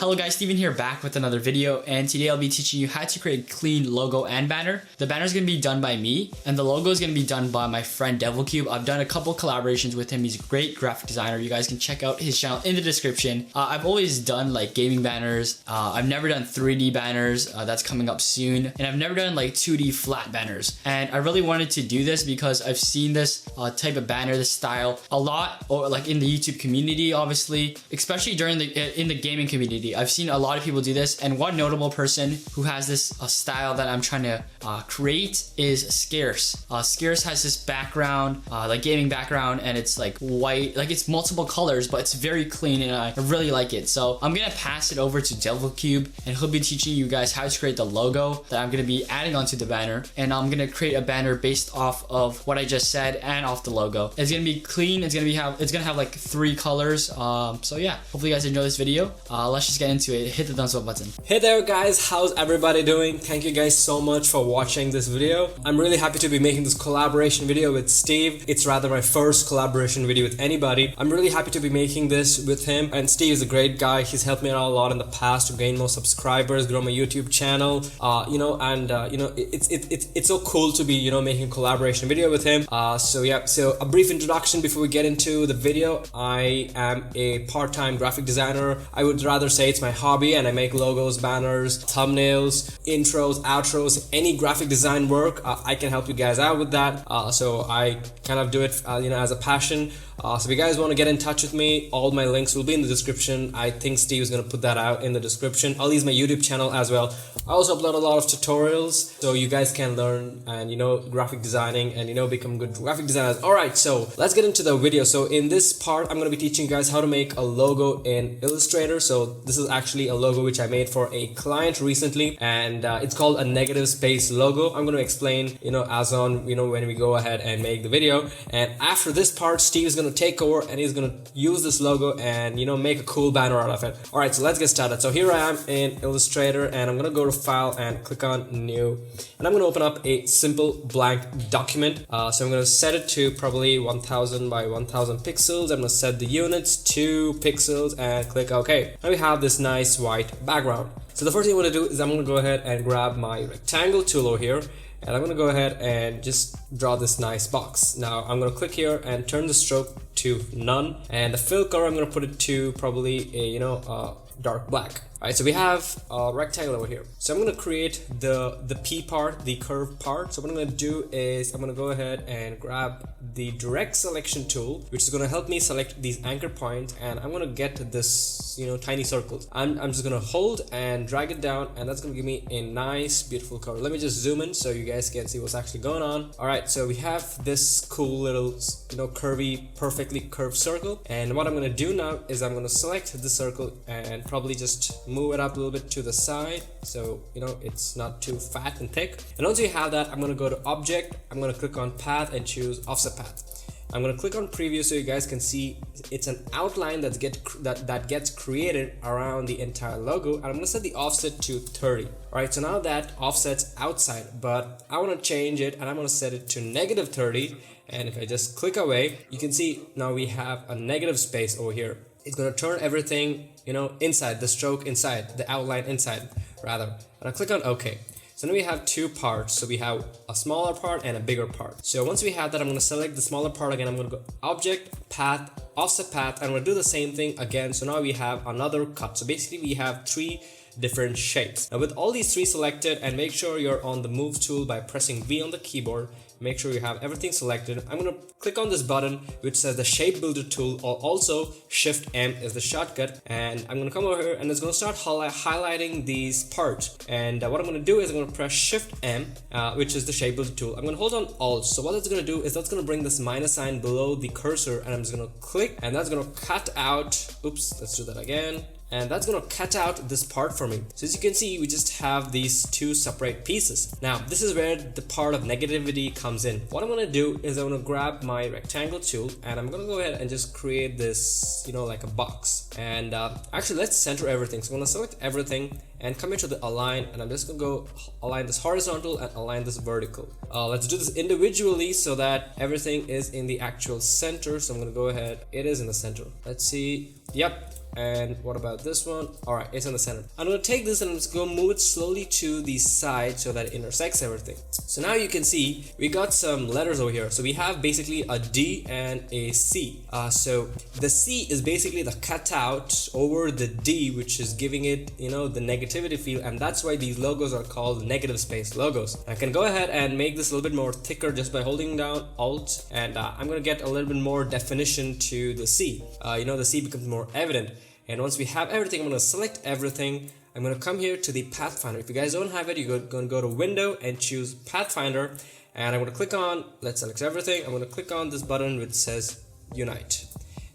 Hello guys, Steven here back with another video, and today I'll be teaching you how to create a clean logo and banner. The banner is going to be done by me, and the logo is going to be done by my friend DevilCube. I've done a couple collaborations with him. He's a great graphic designer. You guys can check out his channel in the description. I've always done like gaming banners. I've never done 3D banners. That's coming up soon. And I've never done like 2D flat banners. And I really wanted to do this because I've seen this type of banner, this style a lot, or like in the YouTube community, obviously, especially during in the gaming community. I've seen a lot of people do this, and one notable person who has this style that I'm trying to create is Scarce. Scarce has this background, like gaming background, and it's like white, like it's multiple colors, but it's very clean, and I really like it. So I'm gonna pass it over to DevilCube, and he'll be teaching you guys how to create the logo that I'm gonna be adding onto the banner, and I'm gonna create a banner based off of what I just said and off the logo. It's gonna be clean. It's gonna have like 3 colors. So yeah, hopefully you guys enjoy this video. Let's just get into it. Hit the thumbs up button. Hey there guys, how's everybody doing? Thank you guys so much for watching this video. I'm really happy to be making this collaboration video with Steve. It's rather my first collaboration video with anybody. I'm really happy to be making this with him, and Steve is a great guy. He's helped me out a lot in the past to gain more subscribers, grow my YouTube channel, it's so cool to be, making a collaboration video with him. So a brief introduction before we get into the video. I am a part-time graphic designer. I would rather say it's my hobby, and I make logos, banners, thumbnails, intros, outros, any graphic design work. I can help you guys out with that. So I kind of do it as a passion. So if you guys want to get in touch with me, all my links will be in the description. I think Steve is going to put that out in the description. I'll use my YouTube channel as well. I also upload a lot of tutorials so you guys can learn and graphic designing and become good graphic designers. Alright, so let's get into the video. So in this part, I'm going to be teaching you guys how to make a logo in Illustrator. So this is actually a logo which I made for a client recently, and it's called a negative space logo. I'm going to explain as on when we go ahead and make the video. And after this part, Steve is going to take over and he's going to use this logo and make a cool banner out of it. Alright, so let's get started. So here I am in Illustrator, and I'm going to go to File and click on New, and I'm going to open up a simple blank document. So I'm going to set it to probably 1000 by 1000 pixels. I'm going to set the units to pixels and click OK. Now we have this nice white background. So the first thing I'm going to do is I'm going to go ahead and grab my rectangle tool over here, and I'm going to go ahead and just draw this nice box. Now I'm going to click here and turn the stroke to none, and the fill color I'm going to put it to probably a dark black. Alright, so we have a rectangle over here. So I'm going to create the P part, the curve part. So what I'm going to do is I'm going to go ahead and grab the direct selection tool, which is going to help me select these anchor points, and I'm going to get this tiny circles. I'm just going to hold and drag it down, and that's going to give me a nice beautiful color. Let me just zoom in so you guys can see what's actually going on. Alright, so we have this cool little curvy, perfectly curved circle, and what I'm going to do now is I'm going to select the circle and probably just move it up a little bit to the side so it's not too fat and thick. And once you have that, I'm going to go to Object, I'm going to click on Path and choose Offset Path. I'm going to click on Preview so you guys can see it's an outline that gets created around the entire logo, and I'm going to set the offset to 30. Alright, so now that offset's outside, but I want to change it and I'm going to set it to negative 30, and if I just click away, you can see now we have a negative space over here. It's going to turn everything inside, the stroke inside, the outline inside rather, and I click on OK. So now we have 2 parts. So we have a smaller part and a bigger part. So once we have that, I'm going to select the smaller part again. I'm going to go Object, Path, Offset Path, and I'm going to do the same thing again. So now we have another cut. So basically we have 3 different shapes. Now with all these 3 selected, and make sure you're on the Move tool by pressing V on the keyboard. Make sure you have everything selected. I'm going to click on this button which says the Shape Builder tool, or also Shift M is the shortcut, and I'm going to come over here and it's going to start highlighting these parts. And what I'm going to do is I'm going to press Shift M, which is the Shape Builder tool. I'm going to hold on Alt. So what that's going to do is that's going to bring this minus sign below the cursor, and I'm just going to click, and that's going to cut out, oops, let's do that again. and that's gonna cut out this part for me. So as you can see, we just have these two separate pieces. Now this is where the part of negativity comes in. What I'm gonna do is I'm gonna grab my rectangle tool and I'm gonna go ahead and just create this, you know, like a box. And actually let's center everything. So I'm gonna select everything and come into the align, and I'm just gonna go align this horizontal and align this vertical. Let's do this individually so that everything is in the actual center. So I'm gonna go ahead, it is in the center. Let's see, yep. And what about this one? All right, it's in the center. I'm gonna take this and I'm just gonna move it slowly to the side so that it intersects everything. So now you can see we got some letters over here. So we have basically a D and a C. So the C is basically the cutout over the D, which is giving it, you know, the negativity feel, and that's why these logos are called negative space logos. I can go ahead and make this a little bit more thicker just by holding down Alt, and I'm gonna get a little bit more definition to the C. You know, the C becomes more evident. And once we have everything, I'm going to select everything. I'm going to come here to the Pathfinder. If you guys don't have it, you're going to go to Window and choose Pathfinder. And I'm going to click on, let's select everything. I'm going to click on this button which says Unite.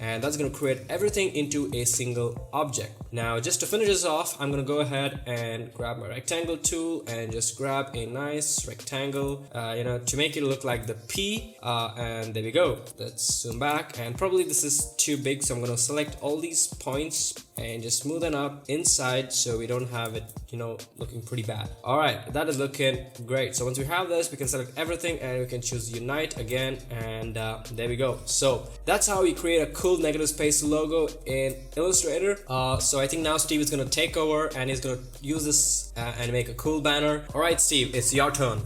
And that's going to create everything into a single object. Now, just to finish this off, I'm going to go ahead and grab my rectangle tool and just grab a nice rectangle, you know, to make it look like the P. And there we go. Let's zoom back, and probably this is too big, so I'm going to select all these points and just smoothen up inside so we don't have it, you know, looking pretty bad. All right, that is looking great. So once we have this, we can select everything and we can choose Unite again, and there we go. So that's how we create a cool negative space logo in Illustrator. So I think now Steve is going to take over and he's going to use this and make a cool banner. All right, Steve, it's your turn.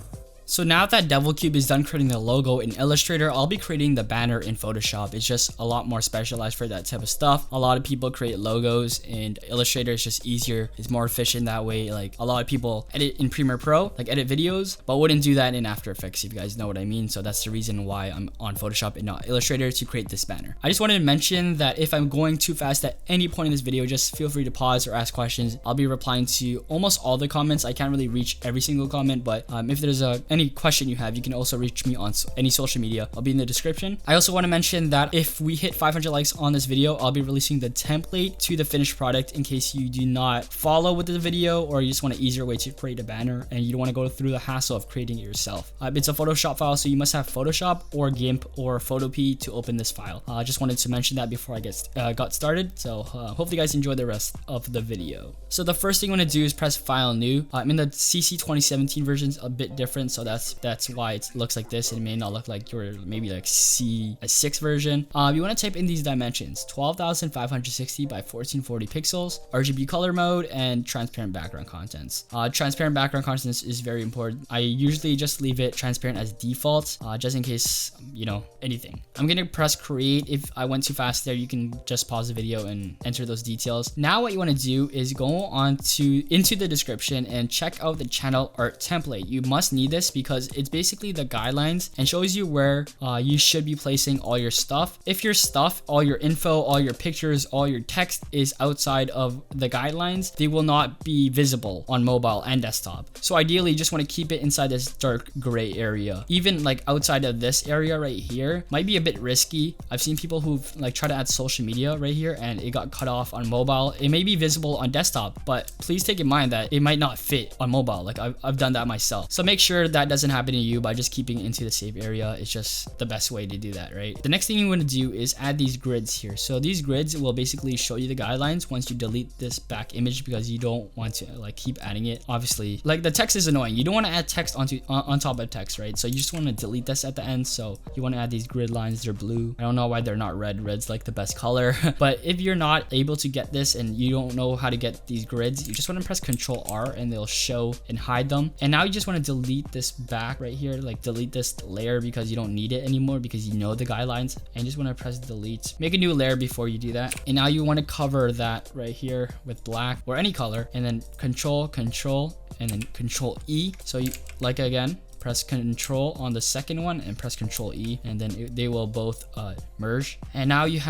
So now that Devil Cube is done creating the logo in Illustrator, I'll be creating the banner in Photoshop. It's just a lot more specialized for that type of stuff. A lot of people create logos and Illustrator is just easier. It's more efficient that way. Like a lot of people edit in Premiere Pro, like edit videos, but wouldn't do that in After Effects, if you guys know what I mean. So that's the reason why I'm on Photoshop and not Illustrator to create this banner. I just wanted to mention that if I'm going too fast at any point in this video, just feel free to pause or ask questions. I'll be replying to almost all the comments. I can't really reach every single comment, but if there's any question you have, you can also reach me on any social media. I'll be in the description. I also want to mention that if we hit 500 likes on this video, I'll be releasing the template to the finished product in case you do not follow with the video or you just want an easier way to create a banner and you don't want to go through the hassle of creating it yourself. It's a Photoshop file, so you must have Photoshop or GIMP or Photopea to open this file. I just wanted to mention that before I got started. So hopefully you guys enjoy the rest of the video. So the first thing I'm going to do is press File New. I'm in the CC 2017 version's a bit different, so that's why it looks like this. It may not look like your maybe like C6 version. You want to type in these dimensions: 12,560 by 1440 pixels, RGB color mode, and transparent background contents. Transparent background contents is very important. I usually just leave it transparent as default, just in case, you know, anything. I'm gonna press create. If I went too fast there, you can just pause the video and enter those details. Now what you want to do is go on into the description and check out the channel art template. You must need this because it's basically the guidelines and shows you where you should be placing all your stuff. If your stuff, all your info, all your pictures, all your text is outside of the guidelines, they will not be visible on mobile and desktop. So ideally you just want to keep it inside this dark gray area. Even like outside of this area right here might be a bit risky. I've seen people who've like tried to add social media right here and it got cut off on mobile. It may be visible on desktop, but please take in mind that it might not fit on mobile. Like I've done that myself. So make sure that doesn't happen to you by just keeping it into the save area. It's just the best way to do that, right? The next thing you want to do is add these grids here. So these grids will basically show you the guidelines once you delete this back image, because you don't want to like keep adding it. Obviously, like the text is annoying. You don't want to add text on top of text, right? So you just want to delete this at the end. So you want to add these grid lines. They're blue. I don't know why they're not red. Red's like the best color. But if you're not able to get this and you don't know how to get these grids, you just want to press Control R and they'll show and hide them. And now you just want to delete this back right here, like delete this layer because you don't need it anymore because you know the guidelines, and just want to press delete. Make a new layer before you do that. And now you want to cover that right here with black or any color, and then Control and then Control E. So you like again, press Control on the second one and press Control E, and then they will both merge. And now you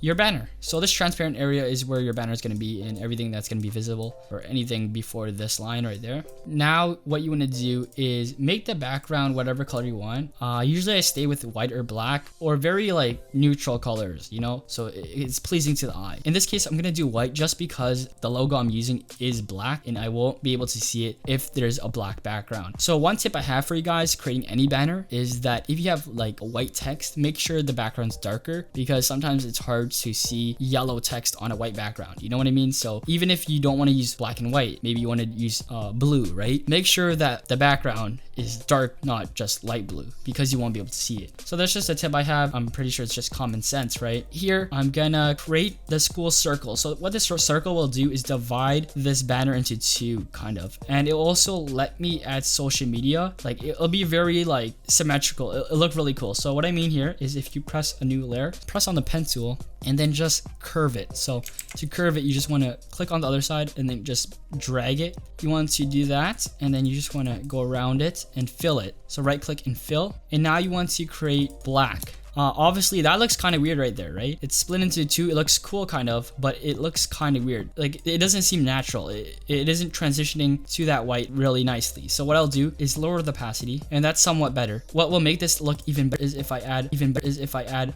your banner. So this transparent area is where your banner is going to be and everything that's going to be visible, or anything before this line right there. Now what you want to do is make the background whatever color you want. Usually I stay with white or black, or very like neutral colors, you know, so it's pleasing to the eye. In this case, I'm going to do white just because the logo I'm using is black and I won't be able to see it if there's a black background. So one tip I have for you guys creating any banner is that if you have like white text, make sure the background's darker, because sometimes it's hard to see yellow text on a white background, you know what I mean? So even if you don't want to use black and white, maybe you want to use blue, right? Make sure that the background is dark, not just light blue, because you won't be able to see it. So that's just a tip I have. I'm pretty sure it's just common sense, right? Here, I'm gonna create the school circle. So what this circle will do is divide this banner into two, kind of, and it'll also let me add social media. Like it'll be very like symmetrical. It'll look really cool. So what I mean here is if you press a new layer, press on the pen tool and then just curve it. So to curve it, you just want to click on the other side and then just drag it. You want to do that, and then you just want to go around it and fill it. So right click and fill, and now you want to create black. Obviously that looks kind of weird right there, right? It's split into two. It looks cool kind of, but it looks kind of weird. Like it doesn't seem natural. It isn't transitioning to that white really nicely. So what I'll do is lower the opacity, and that's somewhat better. What will make this look even better is if I add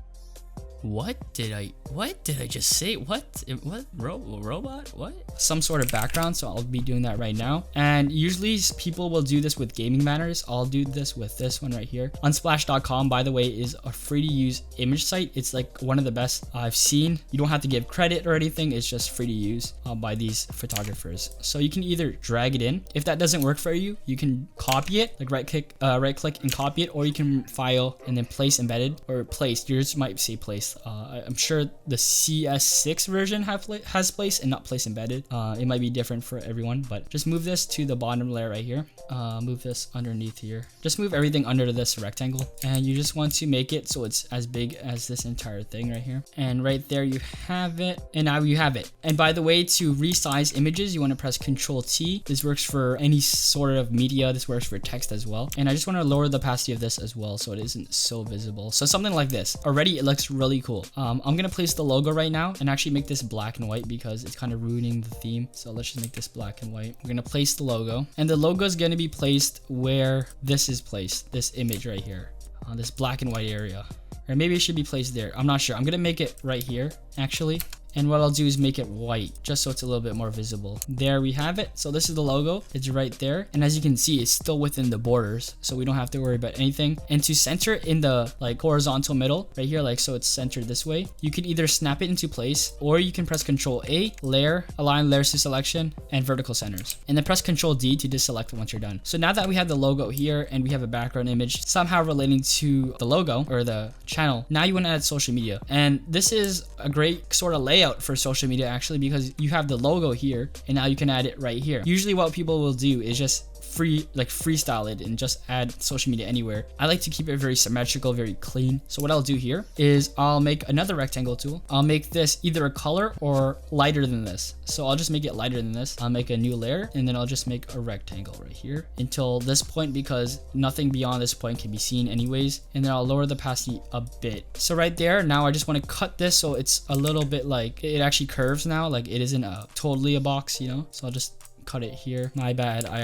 what did I just say? What robot? What? Some sort of background. So I'll be doing that right now. And usually people will do this with gaming banners. I'll do this with this one right here. Unsplash.com, by the way, is a free to use image site. It's like one of the best I've seen. You don't have to give credit or anything. It's just free to use by these photographers. So you can either drag it in. If that doesn't work for you, you can copy it, like right click and copy it, or you can file and then place embedded, or place. Yours might say place. I'm sure the CS6 version has place and not place embedded. It might be different for everyone, but just move this to the bottom layer right here. Move this underneath here. Just move everything under this rectangle, and you just want to make it so it's as big as this entire thing right here. And right there you have it, and now you have it. And by the way, to resize images, you want to press Control T. This works for any sort of media. This works for text as well. And I just want to lower the opacity of this as well so it isn't so visible. So something like this. Already it looks really cool. I'm gonna place the logo right now and actually make this black and white because it's kind of ruining the theme. So let's just make this black and white. We're gonna place the logo, and the logo is gonna be placed where this is placed, this image right here, on this black and white area. Or maybe it should be placed there. I'm not sure. I'm gonna make it right here actually. And what I'll do is make it white just so it's a little bit more visible. There we have it. So this is the logo. It's right there. And as you can see, it's still within the borders, so we don't have to worry about anything. And to center it in the like horizontal middle right here, like so it's centered this way, you can either snap it into place, or you can press Control A, layer, align layers to selection, and vertical centers. And then press Control D to deselect once you're done. So now that we have the logo here and we have a background image somehow relating to the logo or the channel, now you want to add social media. And this is a great sort of layout for social media actually, because you have the logo here and now you can add it right here. Usually what people will do is just freestyle it and just add social media anywhere. I like to keep it very symmetrical, very clean. So what I'll do here is I'll make another rectangle tool. I'll make this either a color or lighter than this. So I'll just make it lighter than this. I'll make a new layer, and then I'll just make a rectangle right here until this point, because nothing beyond this point can be seen anyways. And then I'll lower the opacity a bit. So right there, now I just want to cut this so it's a little bit like it actually curves now, like it isn't totally a box, you know. So I'll just cut it here. My bad. I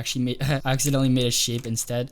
accidentally made a shape instead.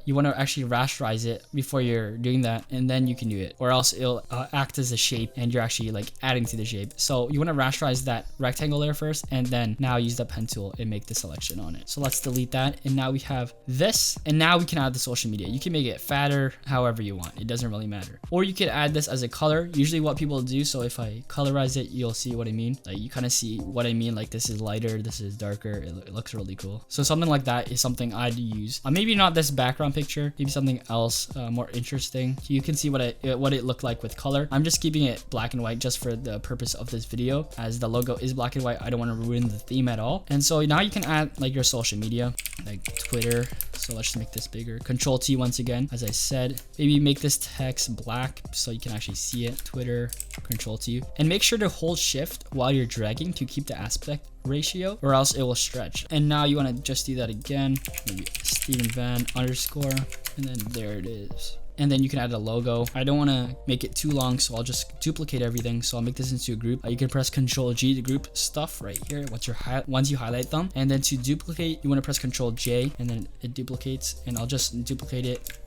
You want to actually rasterize it before you're doing that, and then you can do it, or else it'll act as a shape and you're actually like adding to the shape. So you want to rasterize that rectangle layer first, and then now use the pen tool and make the selection on it. So let's delete that, and now we have this, and now we can add the social media. You can make it fatter however you want. It doesn't really matter. Or you could add this as a color. Usually what people do, so if I colorize it, you'll see what I mean. Like you kind of see what I mean, like this is lighter, this is darker. It looks really cool. So something like that is something I'd use. Maybe not this background picture, maybe something else more interesting. You can see what it looked like with color. I'm just keeping it black and white just for the purpose of this video, as the logo is black and white. I don't want to ruin the theme at all. And so now you can add like your social media, like Twitter. So let's just make this bigger. Control T once again, as I said. Maybe make this text black so you can actually see it. Twitter, Control T. And make sure to hold shift while you're dragging to keep the aspect ratio, or else it will stretch. And now you want to just do that again. Maybe Steven Van _ and then there it is. and then you can add a logo. I don't want to make it too long, so I'll just duplicate everything. So I'll make this into a group. You can press Control G to group stuff right here once you highlight them, and then to duplicate you want to press Control J, and then it duplicates, and I'll just duplicate it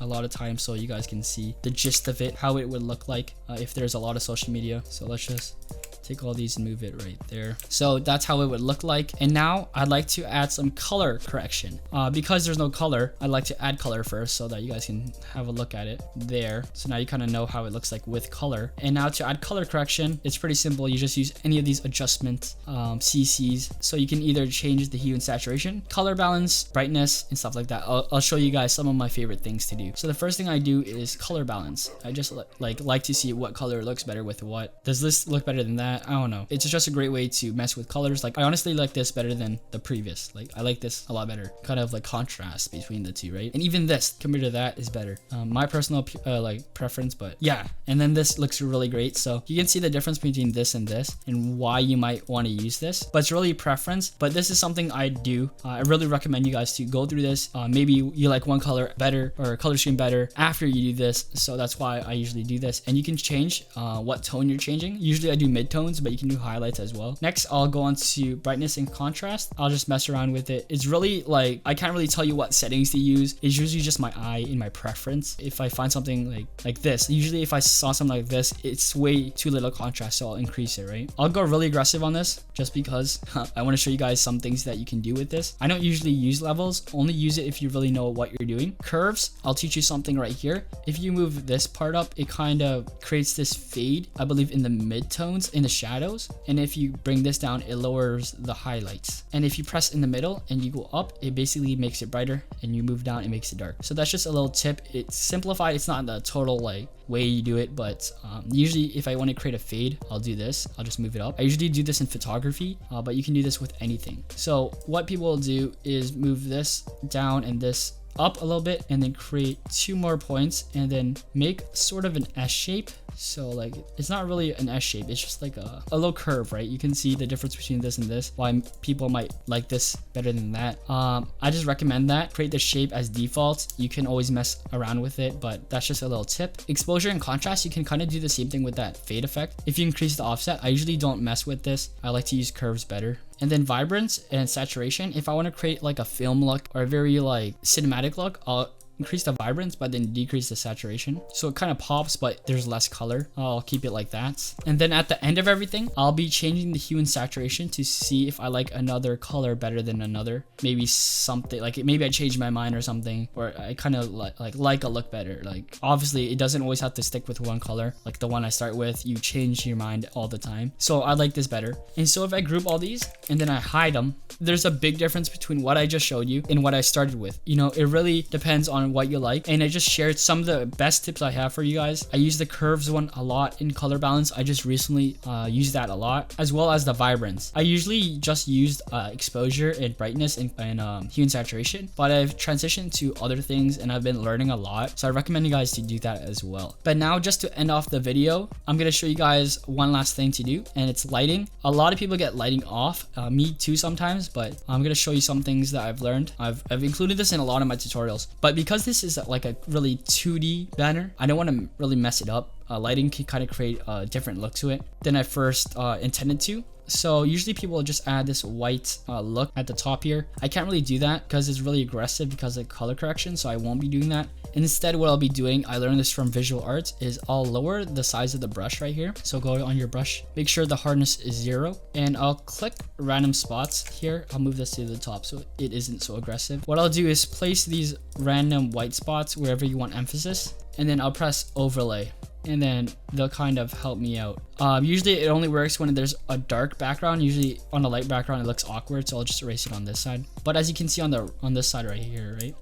a lot of times so you guys can see the gist of it, how it would look like if there's a lot of social media. So let's just take all these and move it right there. So that's how it would look like. And now I'd like to add some color correction. Because there's no color, I'd like to add color first so that you guys can have a look at it there. So now you kind of know how it looks like with color. And now to add color correction, it's pretty simple. You just use any of these adjustment CCs. So you can either change the hue and saturation, color balance, brightness, and stuff like that. I'll show you guys some of my favorite things to do. So the first thing I do is color balance. I just like to see what color looks better with what. Does this look better than that? I don't know. It's just a great way to mess with colors. Like I honestly like this better than the previous. Like I like this a lot better. Kind of like contrast between the two, right? And even this compared to that is better. My personal like preference, but yeah. And then this looks really great. So you can see the difference between this and why you might want to use this. But it's really preference. But this is something I do. I really recommend you guys to go through this. Maybe you like one color better or color scheme better after you do this. So that's why I usually do this. And you can change what tone you're changing. Usually I do mid-tones, but you can do highlights as well. Next, I'll go on to brightness and contrast. I'll just mess around with it. It's really like, I can't really tell you what settings to use. It's usually just my eye and my preference. If I find something like this, usually if I saw something like this, it's way too little contrast, so I'll increase it, right? I'll go really aggressive on this just because I want to show you guys some things that you can do with this. I don't usually use levels, only use it if you really know what you're doing. Curves, I'll teach you something right here. If you move this part up, it kind of creates this fade, I believe, in the mid-tones, in the shadows. And if you bring this down, it lowers the highlights. And if you press in the middle and you go up, it basically makes it brighter, and you move down, it makes it dark. So that's just a little tip. It's simplified. It's not the total like way you do it, but usually if I want to create a fade, I'll do this. I'll just move it up. I usually do this in photography, but you can do this with anything. So what people will do is move this down and this up a little bit, and then create 2 more points, and then make sort of an S shape. So like, it's not really an S shape, it's just like a little curve, right? You can see the difference between this and this, why people might like this better than that. I just recommend that. Create the shape as default. You can always mess around with it, but that's just a little tip. Exposure and contrast, you can kind of do the same thing with that fade effect. If you increase the offset, I usually don't mess with this. I like to use curves better. And then vibrance and saturation, if I want to create like a film look or a very like cinematic look, I'll increase the vibrance but then decrease the saturation, so it kind of pops but there's less color. I'll keep it like that. And then at the end of everything, I'll be changing the hue and saturation to see if I like another color better than another. Maybe something like, maybe I changed my mind or something, or I kind of like a look better. Like obviously it doesn't always have to stick with one color, like the one I start with. You change your mind all the time, so I like this better. And so if I group all these and then I hide them, there's a big difference between what I just showed you and what I started with. You know, it really depends on what you like. And I just shared some of the best tips I have for you guys. I use the curves one a lot in color balance. I just recently used that a lot, as well as the vibrance. I usually just used exposure and brightness and hue and saturation, but I've transitioned to other things and I've been learning a lot, so I recommend you guys to do that as well. But now, just to end off the video, I'm gonna show you guys one last thing to do, and it's lighting. A lot of people get lighting off, me too sometimes, but I'm gonna show you some things that I've learned. I've included this in a lot of my tutorials, but because this is like a really 2D banner, I don't want to really mess it up. Lighting can kind of create a different look to it than I first intended to. So usually people will just add this white look at the top here. I can't really do that because it's really aggressive because of color correction, so I won't be doing that. Instead, what I'll be doing, I learned this from visual arts, is I'll lower the size of the brush right here. So go on your brush, make sure the hardness is 0, and I'll click random spots here. I'll move this to the top so it isn't so aggressive. What I'll do is place these random white spots wherever you want emphasis, and then I'll press overlay, and then they'll kind of help me out. Usually it only works when there's a dark background. Usually on a light background it looks awkward, so I'll just erase it on this side. But as you can see on this side right here, right?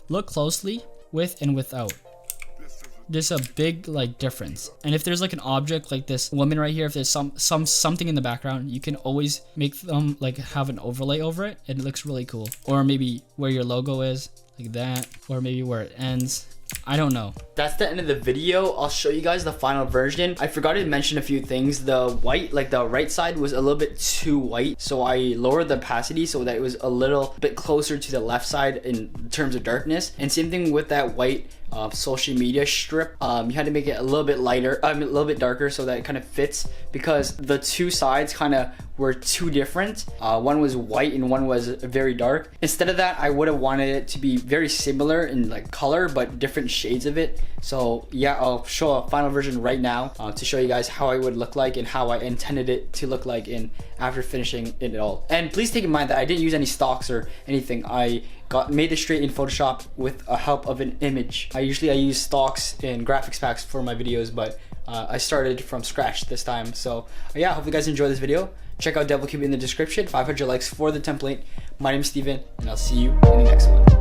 Look closely with and without. There's a big like difference. And if there's like an object like this woman right here, if there's something in the background, you can always make them like have an overlay over it, and it looks really cool. Or maybe where your logo is, like that, or maybe where it ends. I don't know. That's the end of the video. I'll show you guys the final version. I forgot to mention a few things. The white, like the right side was a little bit too white, so I lowered the opacity so that it was a little bit closer to the left side in terms of darkness. And same thing with that white. social media strip. You had to make it a little bit lighter, a little bit darker, so that it kind of fits, because the two sides kind of were too different. One was white and one was very dark. Instead of that, I would have wanted it to be very similar in like color, but different shades of it. So yeah, I'll show a final version right now to show you guys how I would look like and how I intended it to look like in after finishing it all. And please take in mind that I didn't use any stocks or anything. I made this straight in Photoshop with a help of an image. I use stocks and graphics packs for my videos, but I started from scratch this time. So yeah, hope you guys enjoy this video. Check out DevilCube in the description. 500 likes for the template. My name is Steven, and I'll see you in the next one.